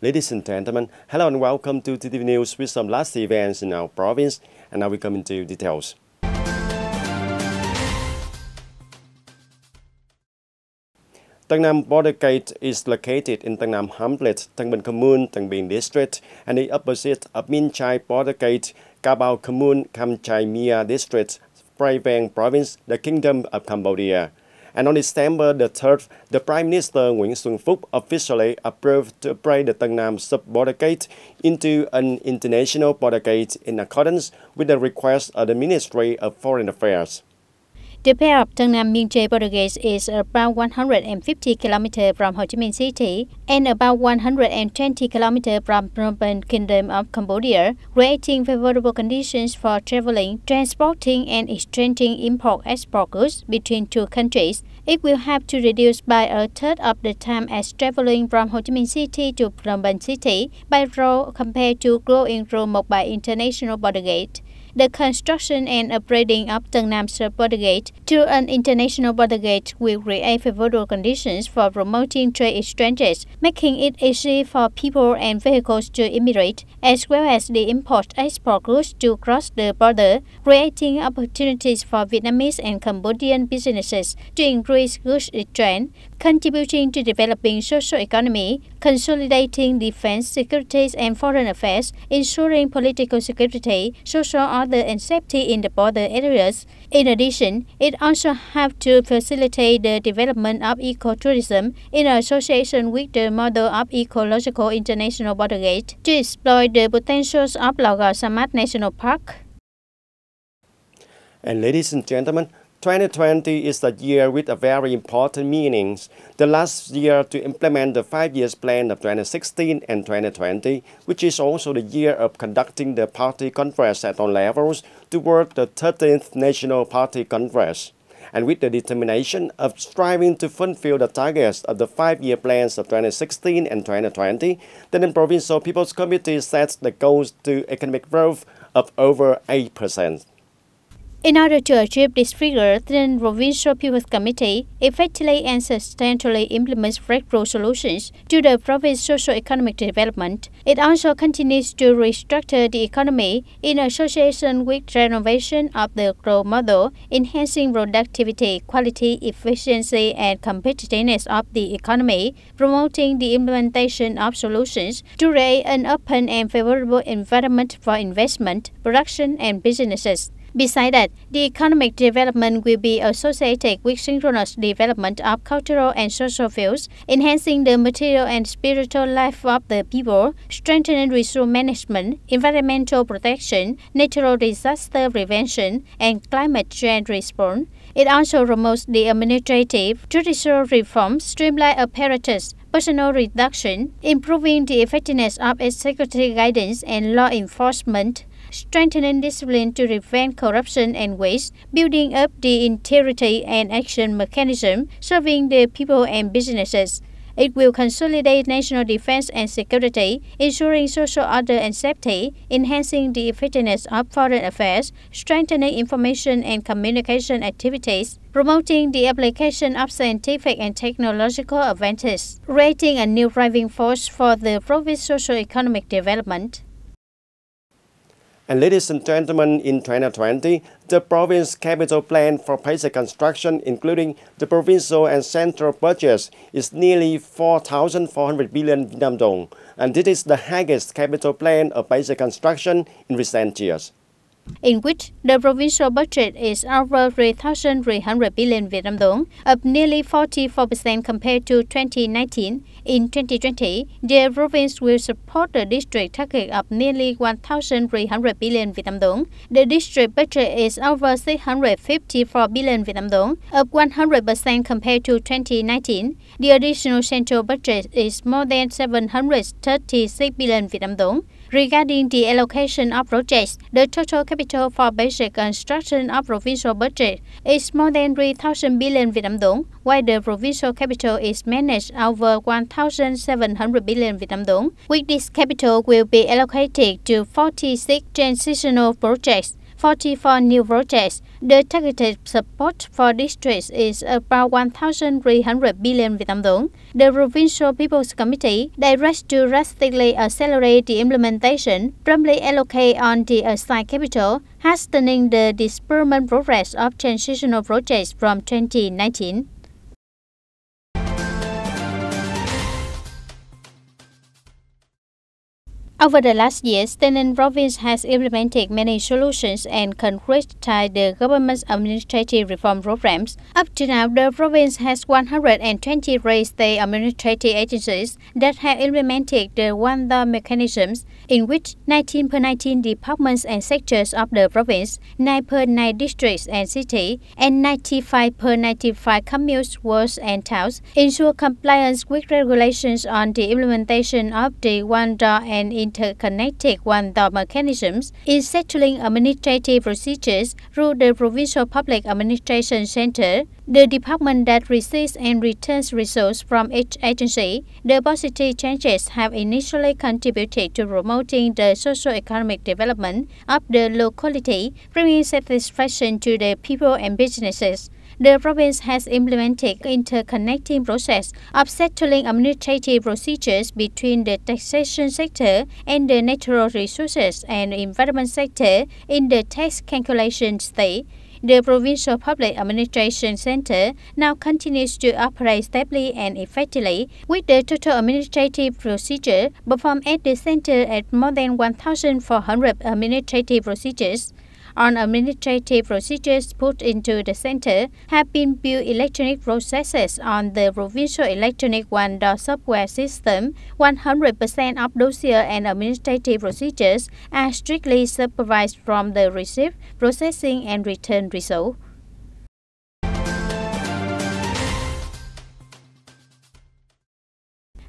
Ladies and gentlemen, hello and welcome to TTV News with some last events in our province, and now we come into details. Tân Nam Border Gate is located in Tân Nam Hamlet, Tân Bình Commune, Tân Bình District, and the opposite of Minh Chai Border Gate, Cabao Commune, Cam Chai Mia District, Phrai Vang Province, the Kingdom of Cambodia. And on December the 3rd, the Prime Minister Nguyễn Xuân Phúc officially approved to upgrade the Tân Nam sub-border gate into an international border gate in accordance with the request of the Ministry of Foreign Affairs. The pair of Tân Nam Minh Chai border gates is about 150 km from Ho Chi Minh City and about 120 km from Phnom Penh, Kingdom of Cambodia, creating favorable conditions for traveling, transporting and exchanging import-export goods between two countries. It will have to reduce by a third of the time as traveling from Ho Chi Minh City to Phnom Penh City by road compared to going through Mộc Bài International Border Gate. The construction and upgrading of Tân Nam Border Gate to an international border gate will create favorable conditions for promoting trade exchanges, making it easy for people and vehicles to immigrate, as well as the import-export goods to cross the border, creating opportunities for Vietnamese and Cambodian businesses to increase goods exchange, contributing to developing social economy, consolidating defense, security and foreign affairs, ensuring political security, social order and safety in the border areas. In addition, it also have to facilitate the development of ecotourism in association with the model of ecological international border gate to exploit the potentials of Lao Gao Samat National Park. And ladies and gentlemen, 2020 is a year with a very important meanings. The last year to implement the 5-year plan of 2016 and 2020, which is also the year of conducting the Party Congress at all levels toward the 13th National Party Congress. And with the determination of striving to fulfill the targets of the 5-year plans of 2016 and 2020, the Ninh Provincial People's Committee sets the goals to economic growth of over 8%. In order to achieve this figure, the Provincial People's Committee effectively and substantially implements breakthrough solutions to the province's socio-economic development. It also continues to restructure the economy in association with renovation of the growth model, enhancing productivity, quality, efficiency, and competitiveness of the economy, promoting the implementation of solutions to create an open and favorable environment for investment, production, and businesses. Besides that, the economic development will be associated with synchronous development of cultural and social fields, enhancing the material and spiritual life of the people, strengthening resource management, environmental protection, natural disaster prevention, and climate change response. It also promotes the administrative, judicial reforms, streamline apparatus, personnel reduction, improving the effectiveness of executive guidance and law enforcement, strengthening discipline to prevent corruption and waste, building up the integrity and action mechanism, serving the people and businesses. It will consolidate national defense and security, ensuring social order and safety, enhancing the effectiveness of foreign affairs, strengthening information and communication activities, promoting the application of scientific and technological advances, creating a new driving force for the province's socio-economic development. And ladies and gentlemen, in 2020, the province capital plan for basic construction, including the provincial and central budgets, is nearly 4,400 billion Vietnam dong, and this is the highest capital plan of basic construction in recent years, in which the provincial budget is over 3,300 billion Vietnam dong, up nearly 44% compared to 2019. In 2020, the province will support the district target of nearly 1,300 billion Vietnam dong. The district budget is over 654 billion Vietnam dong, up 100% compared to 2019. The additional central budget is more than 736 billion Vietnam dong. Regarding the allocation of projects, the total capital for basic construction of provincial budget is more than 3,000 billion Vietnam dong, while the provincial capital is managed over 1,700 billion Vietnam dong. With this capital will be allocated to 46 transitional projects, 44 new projects. The targeted support for districts is about 1,300 billion Vietnam dong. The Provincial People's Committee directs to drastically accelerate the implementation, promptly allocate on the assigned capital, hastening the disbursement progress of transitional projects from 2019. Over the last years, Tây Ninh province has implemented many solutions and concretized the government's administrative reform programs. Up to now, the province has 120 state administrative agencies that have implemented the one-door mechanisms, in which 19 per 19 departments and sectors of the province, 9 per 9 districts and cities, and 95 per 95 communes, wards, and towns ensure compliance with regulations on the implementation of the one-door and interconnected one-door mechanisms in settling administrative procedures through the Provincial Public Administration Center, the department that receives and returns results from each agency. The positive changes have initially contributed to promoting the socio-economic development of the locality, bringing satisfaction to the people and businesses. The province has implemented interconnecting process of settling administrative procedures between the taxation sector and the natural resources and environment sector in the tax calculation stage. The Provincial Public Administration Center now continues to operate stably and effectively, with the total administrative procedure performed at the center at more than 1,400 administrative procedures. On administrative procedures put into the center have been built electronic processes on the Provincial Electronic One-Door software system. 100% of dossier and administrative procedures are strictly supervised from the receipt, processing, and return result.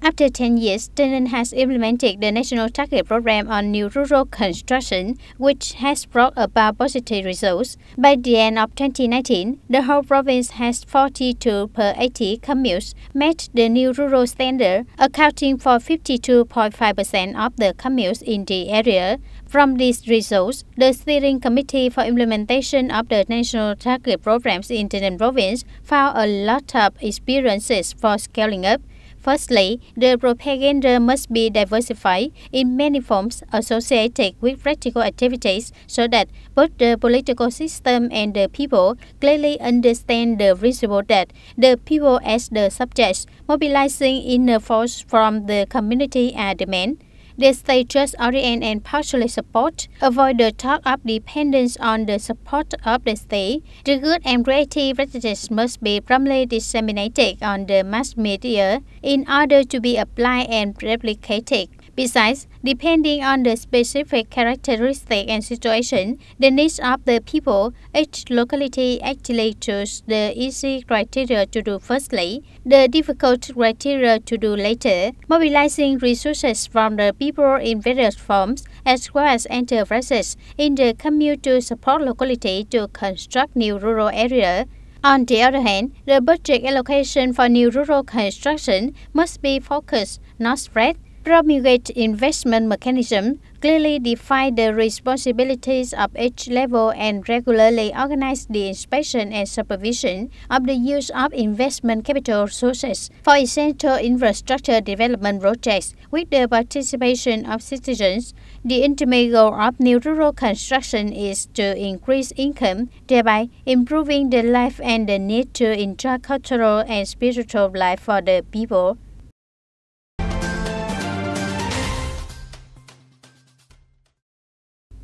After 10 years, Tây Ninh has implemented the National Target Program on New Rural Construction, which has brought about positive results. By the end of 2019, the whole province has 42 per 80 communes met the new rural standard, accounting for 52.5% of the communes in the area. From these results, the Steering Committee for Implementation of the National Target Programs in Tây Ninh Province found a lot of experiences for scaling up. Firstly, the propaganda must be diversified in many forms associated with practical activities so that both the political system and the people clearly understand the principle that the people as the subjects, mobilizing inner force from the community are the main. The state just orient and partially support, avoid the talk of dependence on the support of the state. The good and creative practices must be promptly disseminated on the mass media in order to be applied and replicated. Besides, depending on the specific characteristics and situation, the needs of the people, each locality actually chooses the easy criteria to do firstly, the difficult criteria to do later, mobilizing resources from the people in various forms, as well as enterprises in the commune to support locality to construct new rural area. On the other hand, the budget allocation for new rural construction must be focused, not spread. Promulgate investment mechanism, clearly define the responsibilities of each level and regularly organize the inspection and supervision of the use of investment capital sources for essential infrastructure development projects with the participation of citizens. The ultimate goal of new rural construction is to increase income, thereby improving the life and the need to enjoy cultural and spiritual life for the people.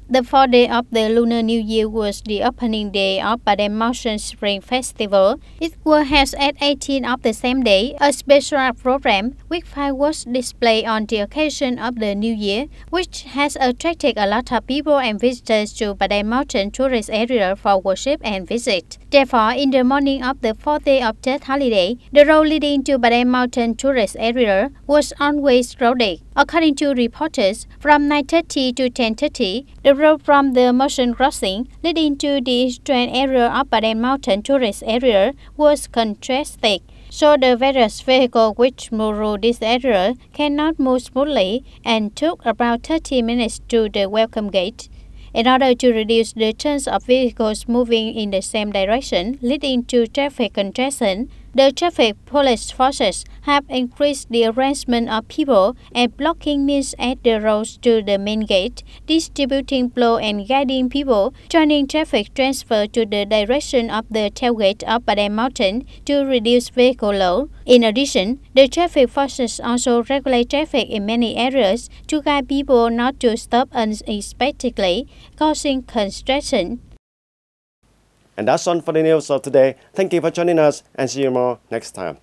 The fourth day of the Lunar New Year was the opening day of Padang Mountain Spring Festival. It was held at 18 of the same day, a special program with fireworks display on the occasion of the New Year, which has attracted a lot of people and visitors to Padang Mountain tourist area for worship and visit. Therefore, in the morning of the fourth day of Tết holiday, the road leading to Padang Mountain tourist area was always crowded. According to reporters, from 9:30 to 10:30, the road from the mountain crossing leading to the eastern area of Padang Mountain tourist area was congested, so the various vehicles which move through this area cannot move smoothly and took about 30 minutes to the welcome gate. In order to reduce the chance of vehicles moving in the same direction, leading to traffic congestion, the traffic police forces have increased the arrangement of people and blocking means at the roads to the main gate, distributing blow and guiding people, turning traffic transfer to the direction of the tailgate of Padang Mountain to reduce vehicle load. In addition, the traffic forces also regulate traffic in many areas to guide people not to stop unexpectedly, causing congestion. And that's all for the news of today. Thank you for joining us and see you more next time.